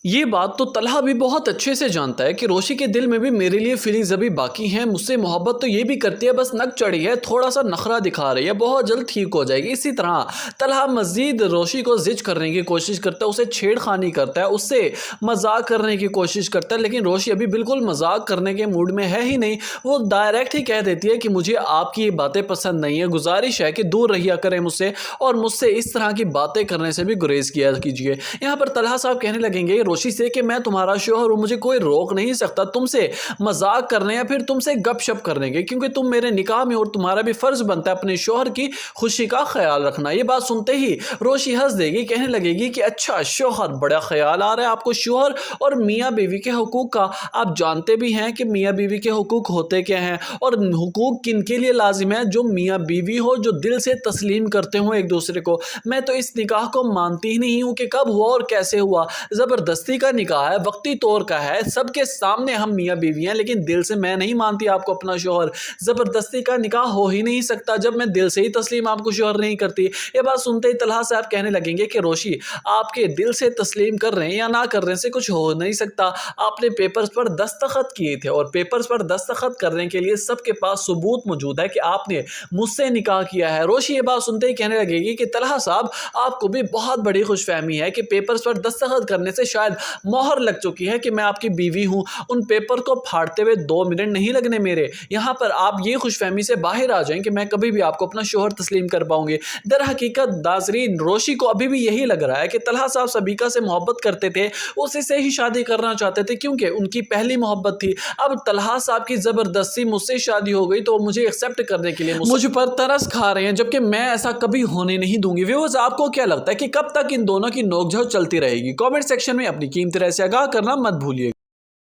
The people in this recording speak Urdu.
یہ بات تو طلحہ بھی بہت اچھے سے جانتا ہے کہ روشی کے دل میں بھی میرے لیے فیلنگز ابھی باقی ہیں، مجھ سے محبت تو یہ بھی کرتی ہے، بس نک چڑھی ہے، تھوڑا سا نخرہ دکھا رہی ہے، بہت جلد ٹھیک ہو جائے گی۔ اسی طرح طلحہ مزید روشی کو زج کرنے کی کوشش کرتا ہے، اسے چھیڑ خانی کرتا ہے، اس سے مذاق کرنے کی کوشش کرتا ہے، لیکن روشی ابھی بالکل مذاق کرنے کے موڈ میں ہے ہی نہیں۔ وہ ڈائریکٹ ہی کہہ دیتی ہے کہ مجھے آپ کی یہ باتیں پسند نہیں ہیں، گزارش ہے کہ دور رہیا کریں مجھ سے، اور مجھ سے اس طرح کی باتیں کرنے سے بھی گریز کیا کیجیے۔ یہاں پر طلحہ صاحب کہنے لگیں گے روشی سے کہ میں تمہارا شوہر ہوں، مجھے کوئی روک نہیں سکتا تم سے مذاق کرنے یا پھر تم سے گپ شپ کرنے کے، کیونکہ تم میرے نکاح میں اور تمہارا بھی فرض بنتا ہے اپنے شوہر کی خوشی کا خیال رکھنا۔ یہ بات سنتے ہی روشی ہنس دے گی، کہنے لگے گی کہ اچھا شوہر، بڑا خیال آ رہا ہے آپ کو شوہر اور میاں بیوی کے حقوق کا۔ آپ جانتے بھی ہیں کہ میاں بیوی کے حقوق ہوتے کیا ہیں، اور حقوق کن کے لیے لازم ہے؟ جو میاں بیوی ہو، جو دل سے تسلیم کرتے ہوں ایک دوسرے کو۔ میں تو اس نکاح کو مانتی ہی نہیں ہوں کہ کب ہوا اور کیسے ہوا، زبردستی کا نکاح ہے، وقتی طور کا ہے، سب کے سامنے ہم میاں بیوی ہیں، لیکن دل سے میں نہیں مانتی آپ کو اپنا شوہر۔ زبردستی کا نکاح ہو ہی نہیں سکتا جب میں دل سے ہی تسلیم آپ کو شوہر نہیں کرتی۔ یہ بات سنتے ہی طلحہ صاحب کہنے لگیں گے کہ روشی، آپ کے دل سے تسلیم کر رہے ہیں یا نہ کر رہے ہیں سے کچھ ہو نہیں سکتا۔ آپ نے پیپرز پر دستخط کیے تھے، اور پیپرز پر دستخط کرنے کے لیے سب کے پاس ثبوت موجود ہے کہ آپ نے مجھ سے نکاح کیا ہے۔ روشی یہ بات سنتے ہی کہنے لگے گی کہ طلحہ صاحب، آپ کو بھی بہت بڑی خوش فہمی ہے کہ پیپرز پر دستخط کرنے سے شاید مہر لگ چکی ہے کہ میں آپ کی بیوی ہوں۔ ان پیپر کو پھاڑتے ہوئے 2 منٹ نہیں لگنے میرے، یہاں پر آپ یہ خوش فہمی سے باہر آ جائیں کہ میں کبھی بھی آپ کو اپنا شوہر تسلیم کر پاؤں گی۔ در حقیقت ناظرین، روشی کو ابھی بھی یہی لگ رہا ہے کہ طلحہ صاحب سبیکہ سے محبت کرتے تھے، اسی سے ہی شادی کرنا چاہتے تھے، کیونکہ ان کی پہلی محبت تھی۔ اب طلحہ صاحب کی زبردستی مجھ سے شادی ہو گئی تو مجھے ایکسیپٹ کرنے کے لیے مجھ پر ترس کھا رہے ہیں، جبکہ میں ایسا کبھی ہونے نہیں دوں گی۔ ویورز، آپ کو کیا لگتا ہے کہ کب تک ان دونوں کی نوک جھوک چلتی رہے گی؟ کامنٹ سیکشن میں اپنی قیمتی رائے سے آگاہ کرنا مت بھولیے۔